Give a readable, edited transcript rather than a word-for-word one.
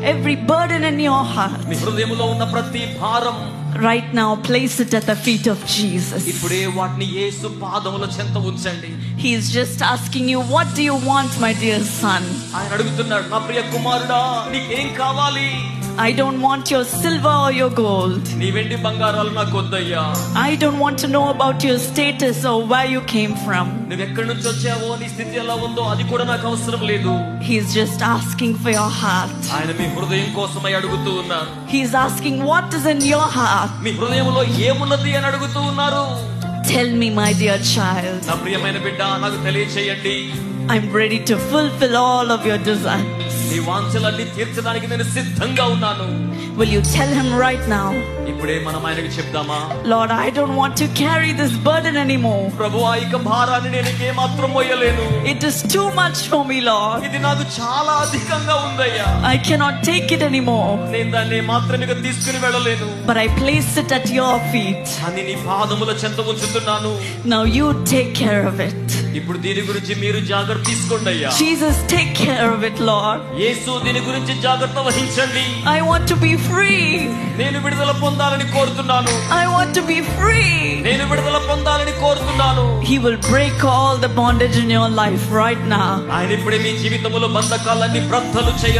every burden in your heart, నీ హృదయములో ఉన్న ప్రతి భారం right now place it at the feet of Jesus. ఇప్పుడే వాటిని యేసు పాదముల చెంత ఉంచండి. He is just asking you, what do you want, my dear son? ఆయన అడుగుతున్నాడు, నా ప్రియ కుమారుడా నీకేం కావాలి? I don't want your silver or your gold. నీ వెండి బంగారాలు నాకు వద్దయ్యా. I don't want to know about your status or where you came from. నువ్వు ఎక్కడి నుంచి వచ్చావో, నీ స్థితి ఎలా ఉందో అది కూడా నాకు అవసరం లేదు. He is just asking for your heart. ఆయన మీ హృదయం కోసమై అడుగుతూ ఉన్నారు. He is asking what is in your heart. మీ హృదయంలో ఏమున్నది అని అడుగుతూ ఉన్నారు. Tell me, my dear child. నా ప్రియమైన బిడ్డ, నాకు తెలియచేయండి. I'm ready to fulfill all of your desires. నీ వాంఛలన్నీ తీర్చడానికి నేను సిద్ధంగా ఉన్నాను. Will you tell him right now? ఇప్పుడే మనం ఆయనకి చెప్దామా? Lord, I don't want to carry this burden anymore. ప్రభువా, ఇక భారాన్ని నేను ఏమాత్రం మోయలేను. It is too much for me, Lord. ఇది నాకు చాలా అధికంగా ఉందయ్యా. I cannot take it anymore. నేను దాన్ని మాత్రం ఇక తీసుకుని వెళ్ళలేను. But I place it at your feet. అని నీ పాదముల చెంత ఉంచుతున్నాను. Now you take care of it. ఇప్పుడు దీని గురించి మీరు జాగ్రత్త తీసుకోండి అయ్యా. Jesus, take care of it, Lord. యేసు దీని గురించి జాగ్రత్త వహించండి. I want to be free. నేను విడుదల పొందాలని కోరుతున్నాను. I want to be free. నేను విడుదల పొందాలని కోరుతున్నాను. He will break all the bondage in your life right now. ఆయన ఇప్పుడే మీ జీవితంలో బంధకాలన్నీ బ్రద్దలు చేయన